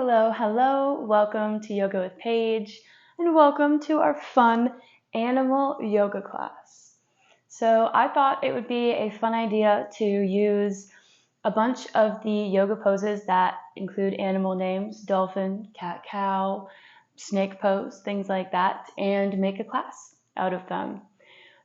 Hello, hello. Welcome to Yoga with Paige, and welcome to our fun animal yoga class. So I thought it would be a fun idea to use a bunch of the yoga poses that include animal names, dolphin, cat, cow, snake pose, things like that, and make a class out of them.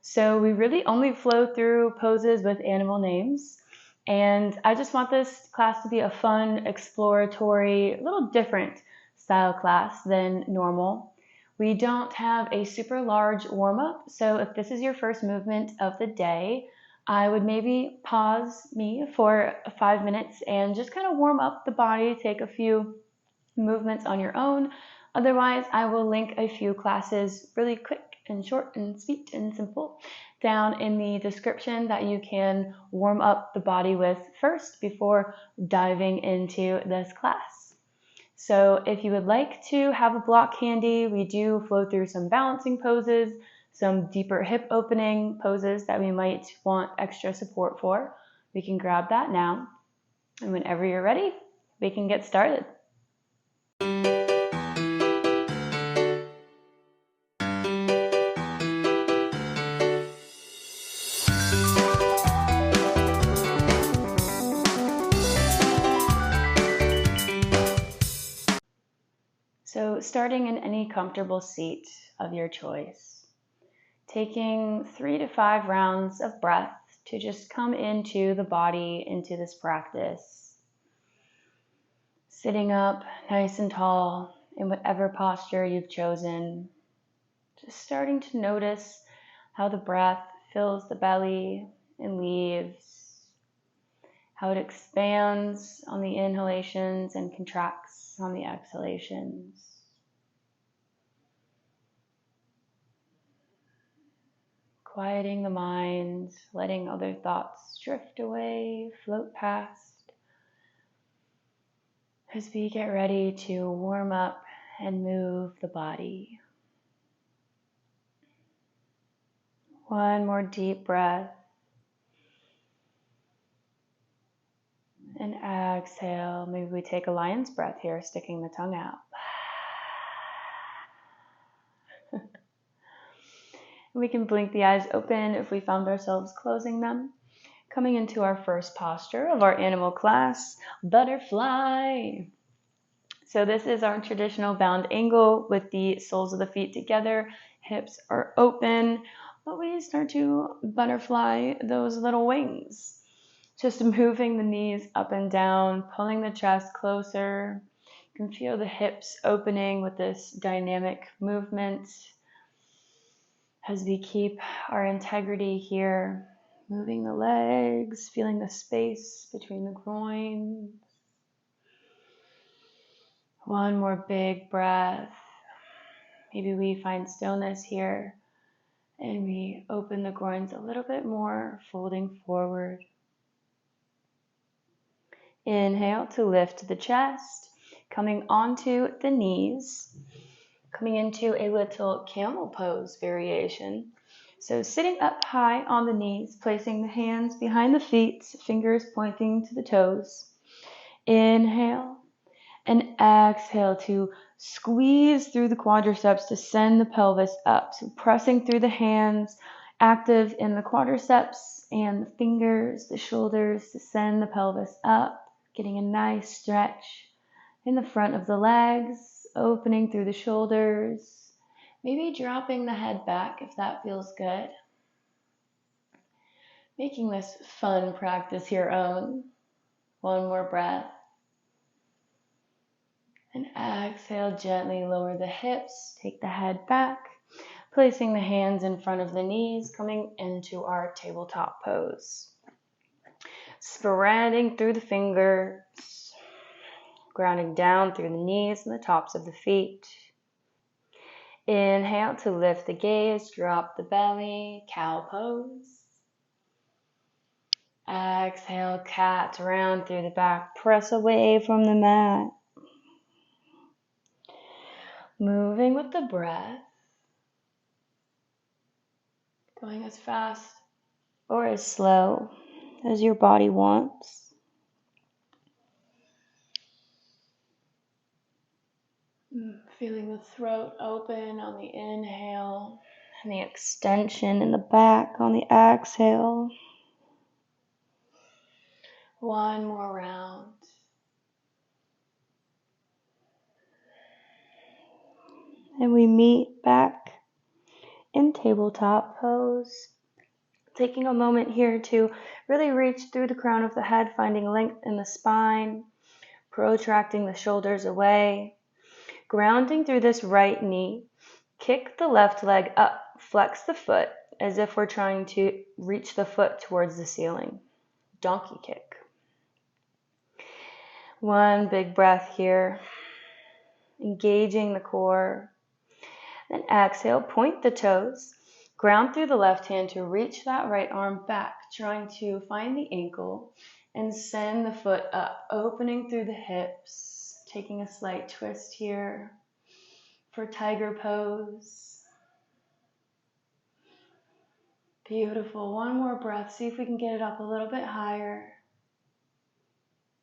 So we really only flow through poses with animal names. And I just want this class to be a fun, exploratory, a little different style class than normal. We don't have a super large warm-up, so if this is your first movement of the day, I would maybe pause me for 5 minutes and just kind of warm up the body, take a few movements on your own. Otherwise, I will link a few classes really quick and short and sweet and simple down in the description that you can warm up the body with first before diving into this class. So if you would like to have a block handy, we do flow through some balancing poses, some deeper hip opening poses that we might want extra support for. We can grab that now. And whenever you're ready, we can get started. So starting in any comfortable seat of your choice, taking 3 to 5 rounds of breath to just come into the body, into this practice. Sitting up nice and tall in whatever posture you've chosen, just starting to notice how the breath fills the belly and leaves, how it expands on the inhalations and contracts on the exhalations. Quieting the mind, letting other thoughts drift away, float past, as we get ready to warm up and move the body. One more deep breath. And exhale. Maybe we take a lion's breath here, sticking the tongue out. We can blink the eyes open if we found ourselves closing them. Coming into our first posture of our animal class, butterfly. So this is our traditional bound angle with the soles of the feet together. Hips are open, but we start to butterfly those little wings. Just moving the knees up and down, pulling the chest closer. You can feel the hips opening with this dynamic movement as we keep our integrity here. Moving the legs, feeling the space between the groins. One more big breath. Maybe we find stillness here and we open the groins a little bit more, folding forward. Inhale to lift the chest, coming onto the knees, coming into a little camel pose variation. So sitting up high on the knees, placing the hands behind the feet, fingers pointing to the toes. Inhale and exhale to squeeze through the quadriceps to send the pelvis up. So pressing through the hands, active in the quadriceps and the fingers, the shoulders to send the pelvis up. Getting a nice stretch in the front of the legs, opening through the shoulders, maybe dropping the head back if that feels good. Making this fun practice your own. One more breath. And exhale, gently lower the hips, take the head back, placing the hands in front of the knees, coming into our tabletop pose. Spreading through the fingers, grounding down through the knees and the tops of the feet. Inhale to lift the gaze, drop the belly, cow pose. Exhale, cat, round through the back, press away from the mat. Moving with the breath, going as fast or as slow as your body wants. Feeling the throat open on the inhale and the extension in the back on the exhale. One more round. And we meet back in tabletop pose. Taking a moment here to really reach through the crown of the head, finding length in the spine, protracting the shoulders away, grounding through this right knee. Kick the left leg up, flex the foot as if we're trying to reach the foot towards the ceiling. Donkey kick. One big breath here, engaging the core. Then exhale, point the toes, ground through the left hand to reach that right arm back, trying to find the ankle and send the foot up, opening through the hips, taking a slight twist here for tiger pose. Beautiful. One more breath. See if we can get it up a little bit higher.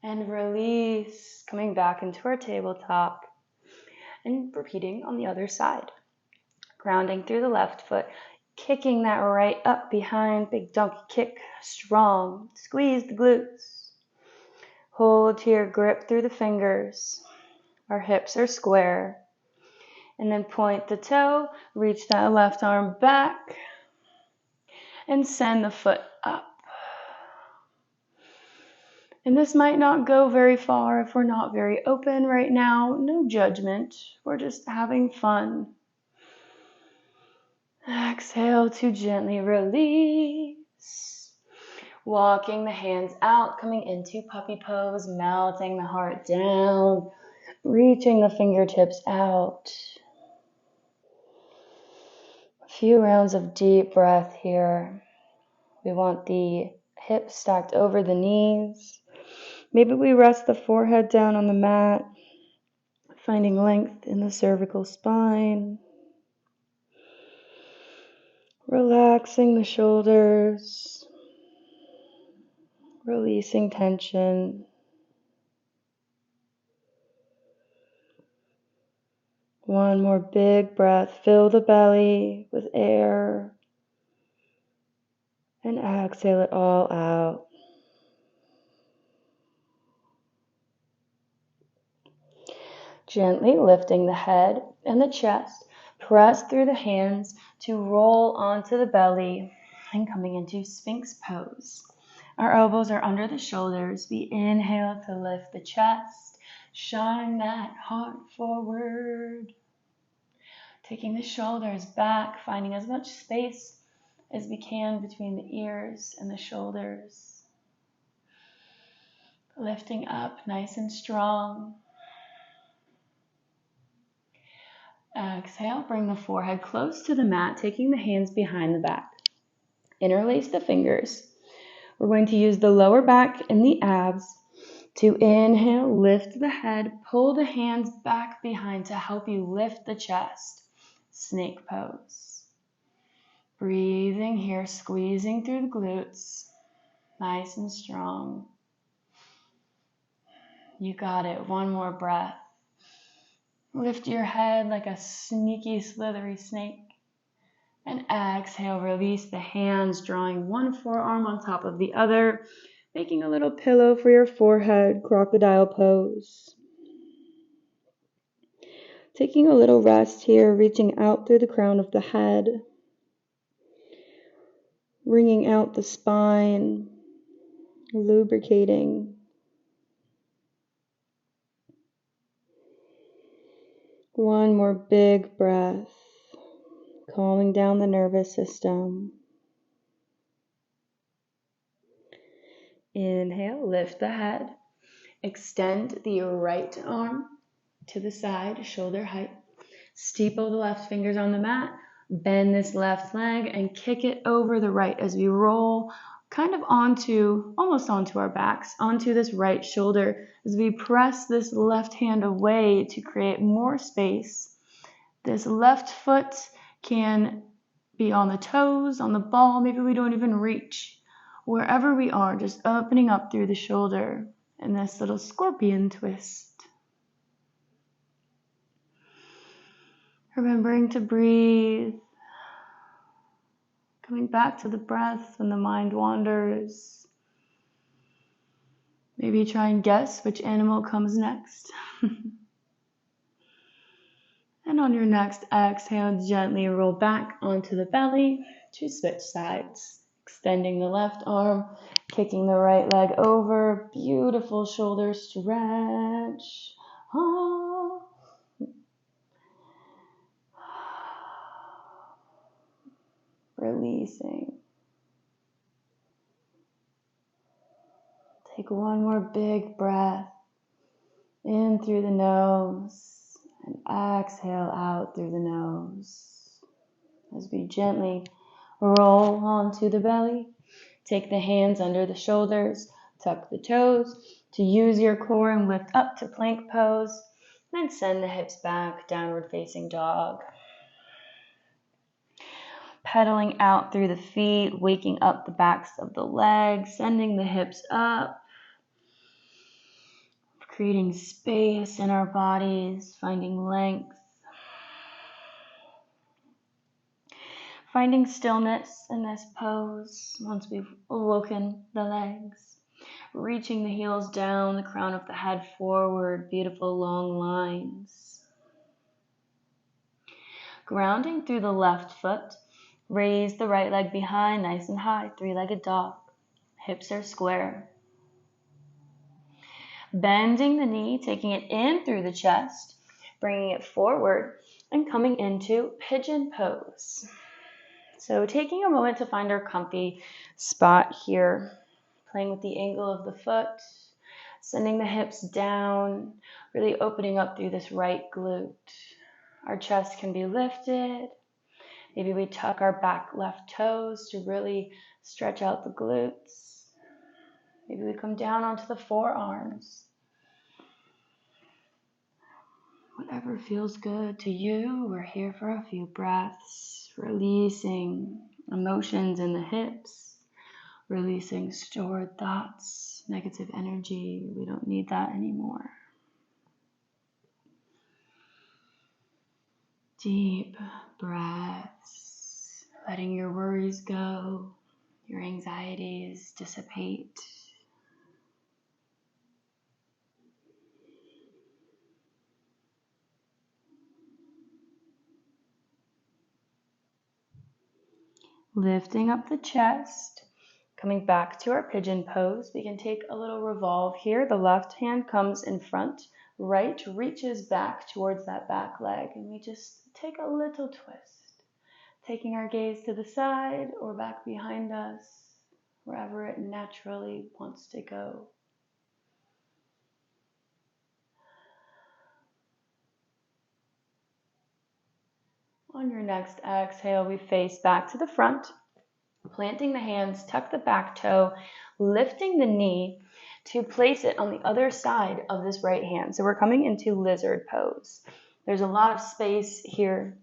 And release, coming back into our tabletop and repeating on the other side. Grounding through the left foot, kicking that right up behind, big donkey kick, strong. Squeeze the glutes. Hold here, grip through the fingers. Our hips are square. And then point the toe, reach that left arm back, and send the foot up. And this might not go very far if we're not very open right now. No judgment. We're just having fun. Exhale to gently release. Walking the hands out, coming into puppy pose, melting the heart down, reaching the fingertips out. A few rounds of deep breath here. We want the hips stacked over the knees. Maybe we rest the forehead down on the mat, finding length in the cervical spine. Relaxing the shoulders, releasing tension. One more big breath. Fill the belly with air and exhale it all out. Gently lifting the head and the chest. Press through the hands to roll onto the belly and coming into Sphinx pose. Our elbows are under the shoulders. We inhale to lift the chest. Shine that heart forward. Taking the shoulders back, finding as much space as we can between the ears and the shoulders. Lifting up nice and strong. Exhale, bring the forehead close to the mat, taking the hands behind the back. Interlace the fingers. We're going to use the lower back and the abs to inhale, lift the head, pull the hands back behind to help you lift the chest. Snake pose. Breathing here, squeezing through the glutes. Nice and strong. You got it. One more breath. Lift your head like a sneaky, slithery snake. And exhale, release the hands, drawing one forearm on top of the other, making a little pillow for your forehead, crocodile pose. Taking a little rest here, reaching out through the crown of the head, wringing out the spine, lubricating. One more big breath, calming down the nervous system. Inhale, lift the head. Extend the right arm to the side, shoulder height. Steeple the left fingers on the mat. Bend this left leg and kick it over the right as we roll kind of almost onto our backs, onto this right shoulder as we press this left hand away to create more space. This left foot can be on the toes, on the ball, maybe we don't even reach. Wherever we are, just opening up through the shoulder in this little scorpion twist. Remembering to breathe. Coming back to the breath when the mind wanders. Maybe try and guess which animal comes next. And on your next exhale, gently roll back onto the belly to switch sides. Extending the left arm, kicking the right leg over. Beautiful shoulder stretch. Ah. Releasing. Take one more big breath in through the nose and exhale out through the nose. As we gently roll onto the belly, take the hands under the shoulders, tuck the toes to use your core and lift up to plank pose. Then send the hips back, downward facing dog. Pedaling out through the feet, waking up the backs of the legs, sending the hips up. Creating space in our bodies, finding length. Finding stillness in this pose once we've awoken the legs. Reaching the heels down, the crown of the head forward, beautiful long lines. Grounding through the left foot, raise the right leg behind, nice and high, three-legged dog. Hips are square. Bending the knee, taking it in through the chest, bringing it forward, and coming into pigeon pose. So taking a moment to find our comfy spot here, playing with the angle of the foot, sending the hips down, really opening up through this right glute. Our chest can be lifted. Maybe we tuck our back left toes to really stretch out the glutes. Maybe we come down onto the forearms. Whatever feels good to you, we're here for a few breaths, releasing emotions in the hips, releasing stored thoughts, negative energy. We don't need that anymore. Deep breaths, letting your worries go, your anxieties dissipate. Lifting up the chest, coming back to our pigeon pose. We can take a little revolve here. The left hand comes in front, right reaches back towards that back leg, and we just take a little twist, taking our gaze to the side or back behind us, wherever it naturally wants to go. On your next exhale, we face back to the front, planting the hands, tuck the back toe, lifting the knee to place it on the other side of this right hand. So we're coming into lizard pose. There's a lot of space here.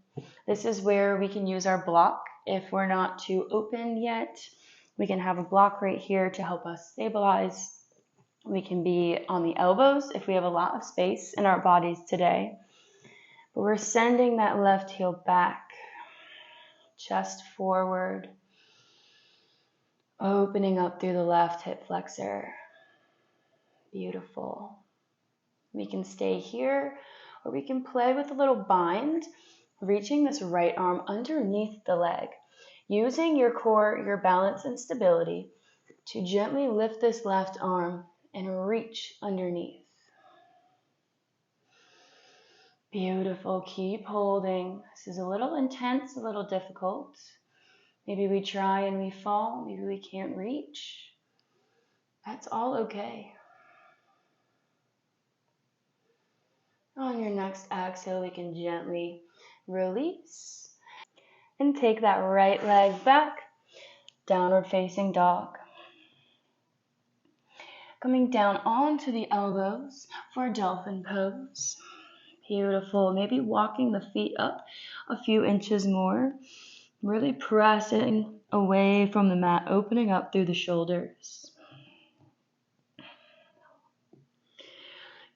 This is where we can use our block. If we're not too open yet, we can have a block right here to help us stabilize. We can be on the elbows if we have a lot of space in our bodies today. But we're sending that left heel back, chest forward, opening up through the left hip flexor. Beautiful. We can stay here, or we can play with a little bind, reaching this right arm underneath the leg, using your core, your balance and stability to gently lift this left arm and reach underneath. Beautiful. Keep holding. This is a little intense, a little difficult. Maybe we try and we fall. Maybe we can't reach. That's all okay. On your next exhale, we can gently release and take that right leg back, downward facing dog. Coming down onto the elbows for dolphin pose. Beautiful. Maybe walking the feet up a few inches more. Really pressing away from the mat, opening up through the shoulders.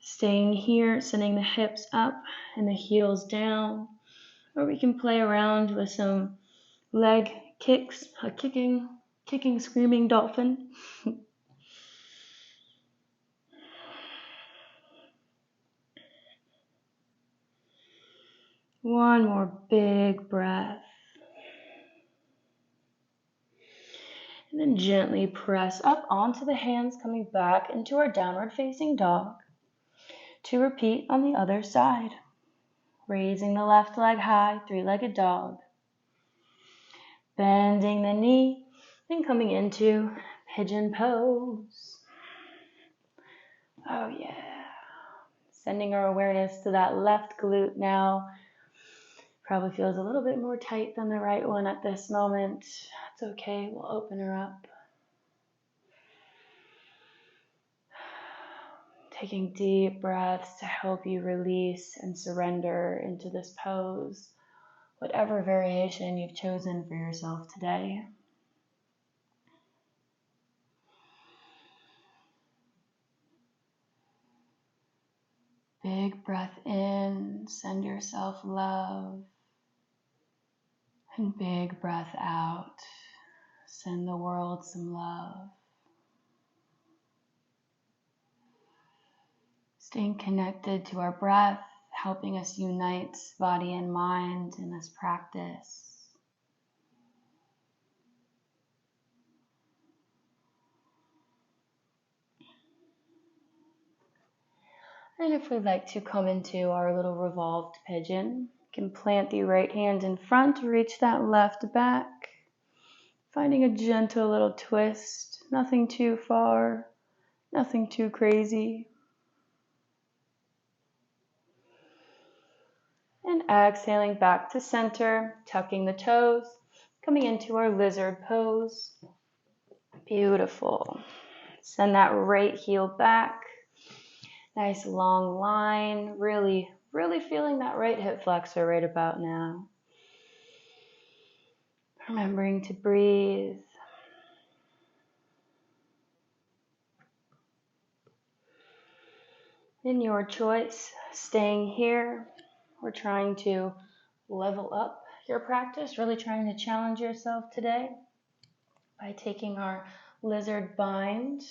Staying here, sending the hips up and the heels down. Or we can play around with some leg kicks, a kicking, screaming dolphin. One more big breath. And then gently press up onto the hands, coming back into our downward facing dog. To repeat on the other side. Raising the left leg high, three-legged dog. Bending the knee and coming into pigeon pose. Oh yeah. Sending our awareness to that left glute now. Probably feels a little bit more tight than the right one at this moment. It's okay, we'll open her up. Taking deep breaths to help you release and surrender into this pose, whatever variation you've chosen for yourself today. Big breath in, send yourself love. And big breath out, send the world some love. Staying connected to our breath, helping us unite body and mind in this practice. And if we'd like to come into our little revolved pigeon, you can plant the right hand in front, reach that left back, finding a gentle little twist, nothing too far, nothing too crazy. And exhaling back to center, tucking the toes, coming into our lizard pose. Beautiful. Send that right heel back. Nice long line. Really feeling that right hip flexor right about now. Remembering to breathe. In your choice, staying here. We're trying to level up your practice, really trying to challenge yourself today by taking our lizard bind.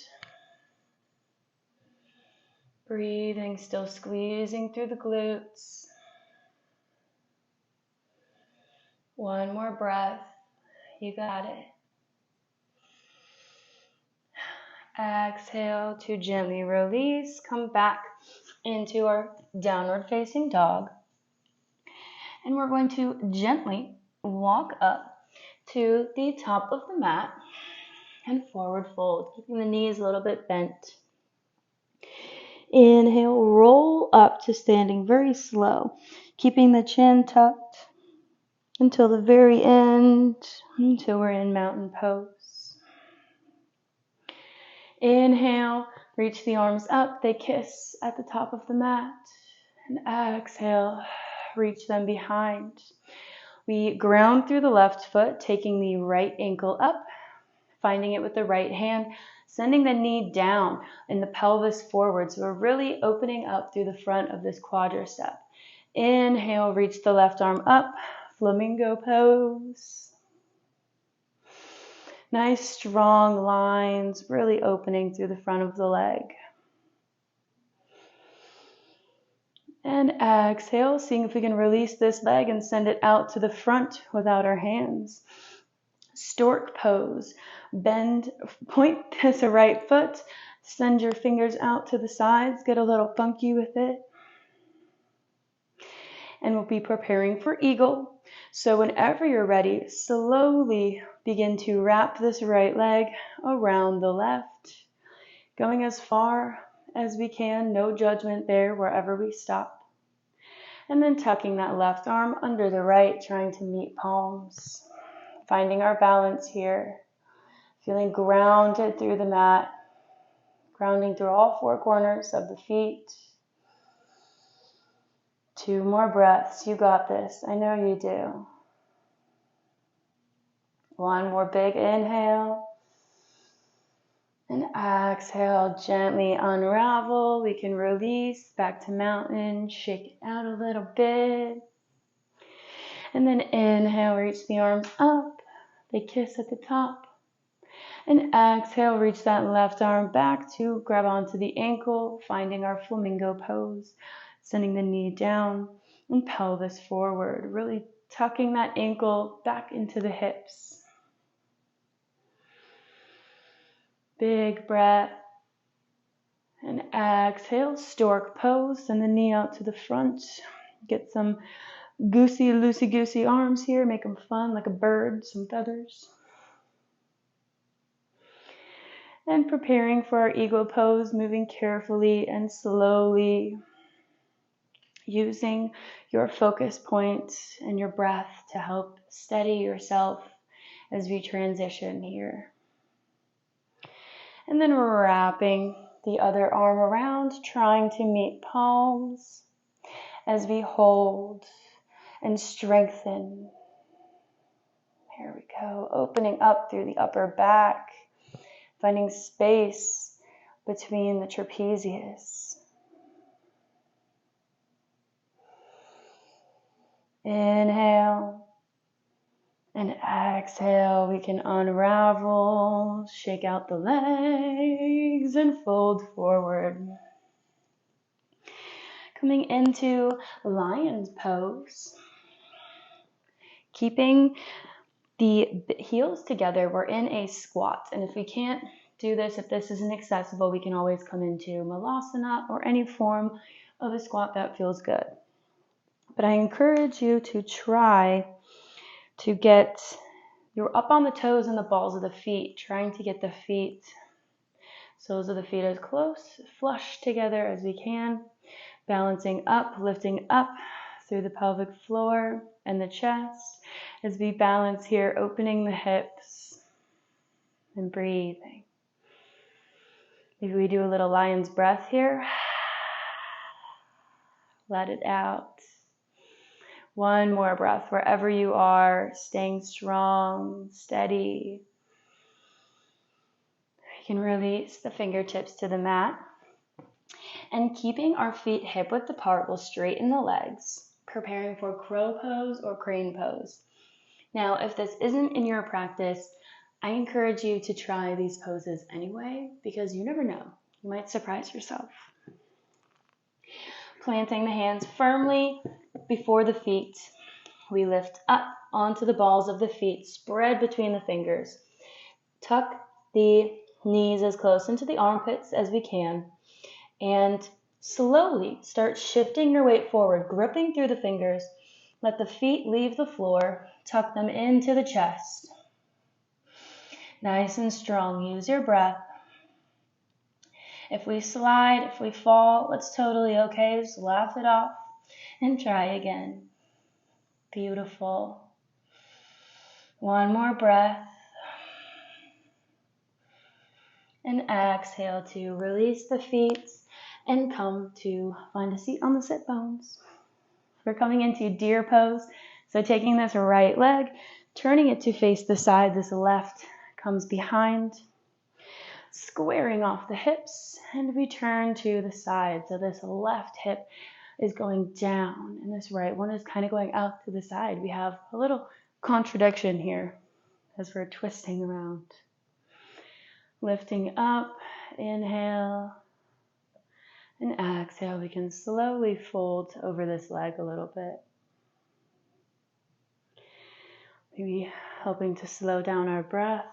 Breathing, still squeezing through the glutes. One more breath. You got it. Exhale to gently release. Come back into our downward facing dog. And we're going to gently walk up to the top of the mat and forward fold, keeping the knees a little bit bent. Inhale, roll up to standing very slow, keeping the chin tucked until the very end, until we're in mountain pose. Inhale, reach the arms up, they kiss at the top of the mat. And exhale, reach them behind. We ground through the left foot, taking the right ankle up, finding it with the right hand, sending the knee down and the pelvis forward. So we're really opening up through the front of this quadricep. Inhale, reach the left arm up, flamingo pose. Nice strong lines, really opening through the front of the leg. And exhale, seeing if we can release this leg and send it out to the front without our hands. Stork pose. Bend, point the right foot, send your fingers out to the sides, get a little funky with it. And we'll be preparing for eagle. So whenever you're ready, slowly begin to wrap this right leg around the left, going as far as we can, no judgment there wherever we stop. And then tucking that left arm under the right, trying to meet palms. Finding our balance here, feeling grounded through the mat, grounding through all four corners of the feet. 2 more breaths, you got this, I know you do. 1 more big inhale, and exhale, gently unravel. We can release back to mountain, shake it out a little bit. And then inhale, reach the arms up. They kiss at the top. And exhale, reach that left arm back to grab onto the ankle, finding our flamingo pose. Sending the knee down and pelvis forward, really tucking that ankle back into the hips. Big breath. And exhale, stork pose. Send the knee out to the front. Get some goosey, loosey-goosey arms here. Make them fun like a bird, some feathers. And preparing for our eagle pose, moving carefully and slowly, using your focus point and your breath to help steady yourself as we transition here. And then wrapping the other arm around, trying to meet palms as we hold and strengthen. Here we go, opening up through the upper back, finding space between the trapezius. Inhale and exhale. We can unravel, shake out the legs, and fold forward. Coming into lion's pose. Keeping the heels together, we're in a squat. And if we can't do this, if this isn't accessible, we can always come into malasana or any form of a squat that feels good. But I encourage you to try to get, you're up on the toes and the balls of the feet, trying to get the feet, soles of the feet as close, flush together as we can, balancing up, lifting up through the pelvic floor and the chest as we balance here, opening the hips and breathing. Maybe we do a little lion's breath here. Let it out. One more breath wherever you are, staying strong, steady. You can release the fingertips to the mat. And keeping our feet hip width apart, we'll straighten the legs, preparing for crow pose or crane pose. Now, if this isn't in your practice, I encourage you to try these poses anyway, because you never know. You might surprise yourself. Planting the hands firmly before the feet. We lift up onto the balls of the feet, spread between the fingers. Tuck the knees as close into the armpits as we can. And slowly start shifting your weight forward, gripping through the fingers. Let the feet leave the floor. Tuck them into the chest. Nice and strong. Use your breath. If we slide, if we fall, it's totally okay. Just laugh it off and try again. Beautiful. One more breath. And exhale to release the feet and come to find a seat on the sit bones. We're coming into deer pose. So taking this right leg, turning it to face the side. This left comes behind. Squaring off the hips, and we turn to the side. So this left hip is going down, and this right one is kind of going out to the side. We have a little contradiction here as we're twisting around. Lifting up, inhale, and exhale. We can slowly fold over this leg a little bit. Maybe helping to slow down our breath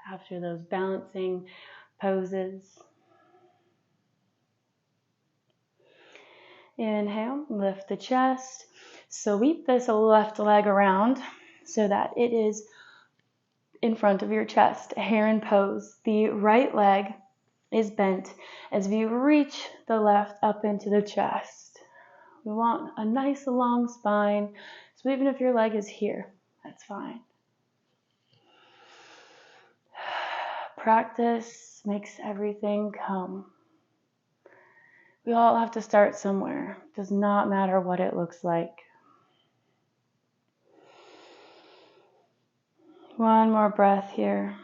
after those balancing poses. Inhale, lift the chest. Sweep this left leg around so that it is in front of your chest, heron pose. The right leg is bent as we reach the left up into the chest. We want a nice long spine, so even if your leg is here, that's fine. Practice makes everything come. We all have to start somewhere. It does not matter what it looks like. One more breath here.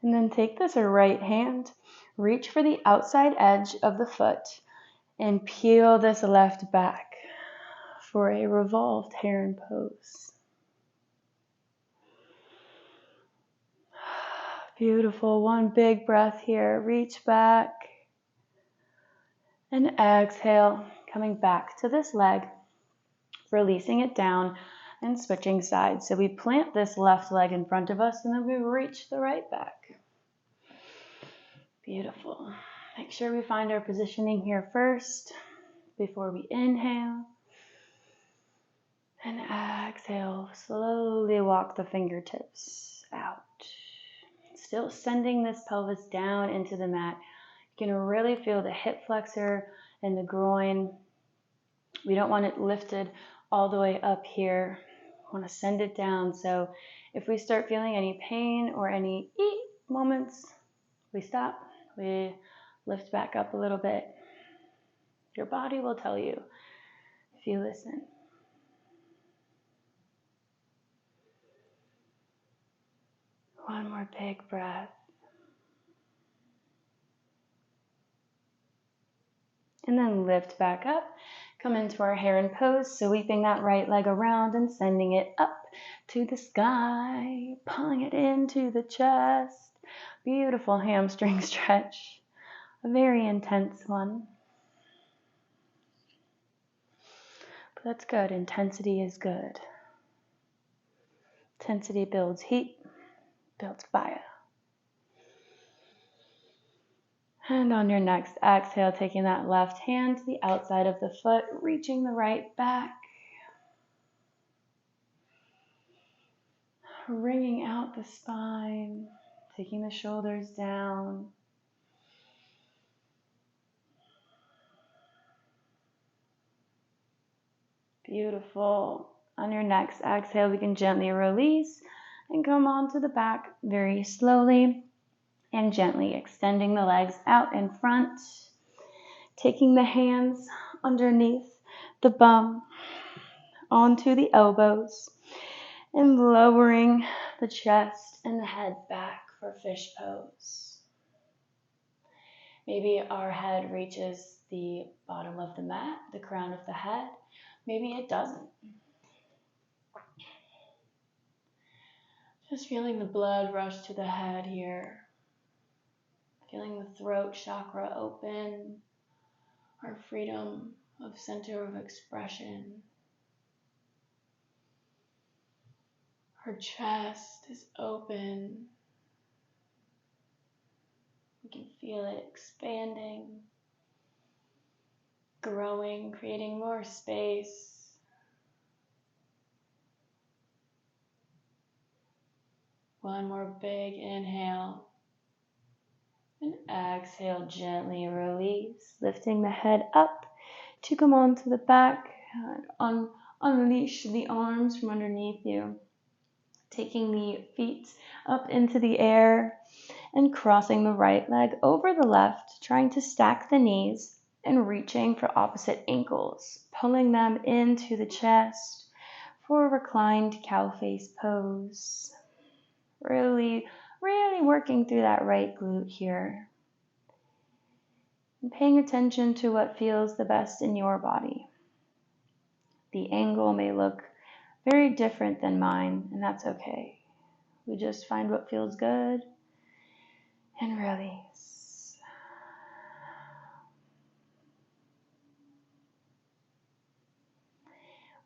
And then take this right hand, reach for the outside edge of the foot, And peel this left back for a revolved heron pose. Beautiful. One big breath here. Reach back. And exhale, coming back to this leg, releasing it down and switching sides. So we plant this left leg in front of us and then we reach the right back. Beautiful. Make sure we find our positioning here first before we inhale. And exhale, slowly walk the fingertips out. Still sending this pelvis down into the mat. You can really feel the hip flexor and the groin. We don't want it lifted all the way up here. We want to send it down. So if we start feeling any pain or any moments, we stop. We lift back up a little bit. Your body will tell you if you listen. One more big breath. And then lift back up. Come into our heron pose, sweeping that right leg around and sending it up to the sky, pulling it into the chest. Beautiful hamstring stretch. A very intense one. But that's good. Intensity is good. Intensity builds heat, builds fire. And on your next exhale, taking that left hand to the outside of the foot, reaching the right back. Wringing out the spine, taking the shoulders down. Beautiful. On your next exhale, we can gently release and come onto the back very slowly and gently extending the legs out in front. Taking the hands underneath the bum onto the elbows and lowering the chest and the head back for fish pose. Maybe our head reaches the bottom of the mat, the crown of the head. Maybe it doesn't. Just feeling the blood rush to the head here. Feeling the throat chakra open. Our freedom of center of expression. Our chest is open. We can feel it expanding, growing, creating more space. One more big inhale. And exhale, gently release, lifting the head up to come onto the back. Unleash the arms from underneath you. Taking the feet up into the air and crossing the right leg over the left, trying to stack the knees and reaching for opposite ankles, pulling them into the chest for a reclined cow face pose. Really working through that right glute here. And paying attention to what feels the best in your body. The angle may look very different than mine, and that's okay. We just find what feels good and release.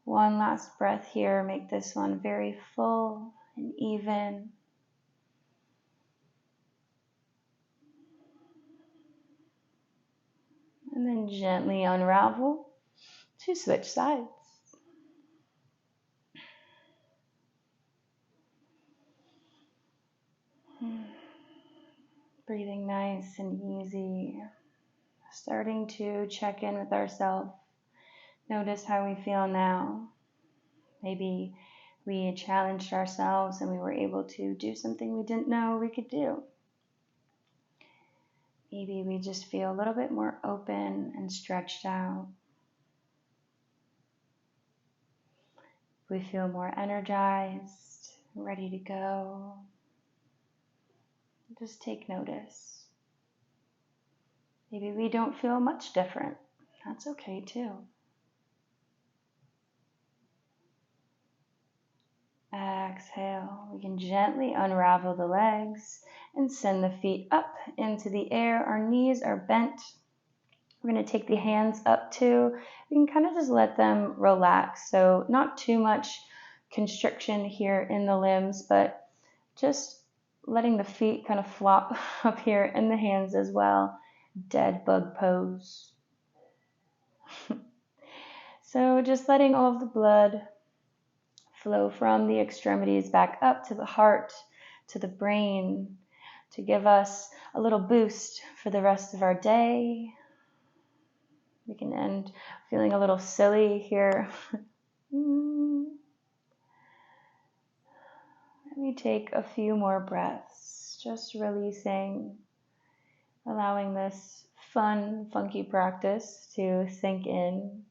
One last breath here. Make this one very full and even. And then gently unravel to switch sides. Breathing nice and easy. Starting to check in with ourselves. Notice how we feel now. Maybe we challenged ourselves and we were able to do something we didn't know we could do. Maybe we just feel a little bit more open and stretched out. We feel more energized, ready to go. Just take notice. Maybe we don't feel much different. That's okay too. Exhale. We can gently unravel the legs and send the feet up into the air. Our knees are bent. We're going to take the hands up too. We can kind of just let them relax. So not too much constriction here in the limbs, but just letting the feet kind of flop up here and the hands as well. Dead bug pose. So just letting all of the blood flow from the extremities back up to the heart, to the brain, to give us a little boost for the rest of our day. We can end feeling a little silly here. Let me take a few more breaths, just releasing, allowing this fun, funky practice to sink in.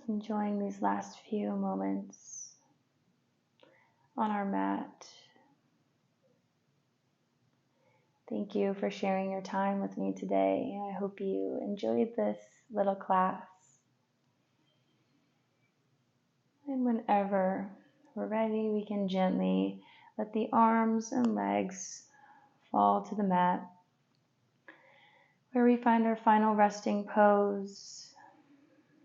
Enjoying these last few moments on our mat. Thank you for sharing your time with me today. I hope you enjoyed this little class. And whenever we're ready, we can gently let the arms and legs fall to the mat, where we find our final resting pose.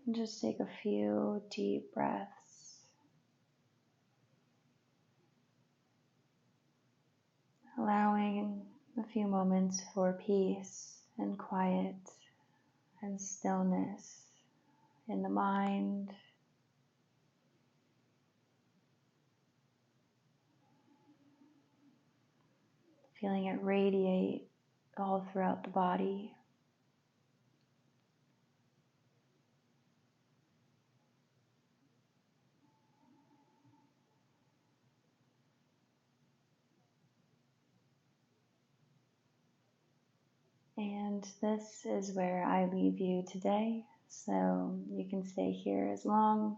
And just take a few deep breaths, allowing a few moments for peace and quiet and stillness in the mind. Feeling it radiate all throughout the body. And this is where I leave you today. So you can stay here as long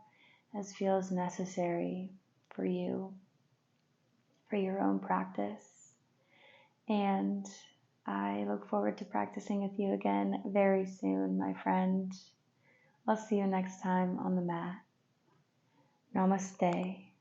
as feels necessary for you, for your own practice. And I look forward to practicing with you again very soon, my friend. I'll see you next time on the mat. Namaste.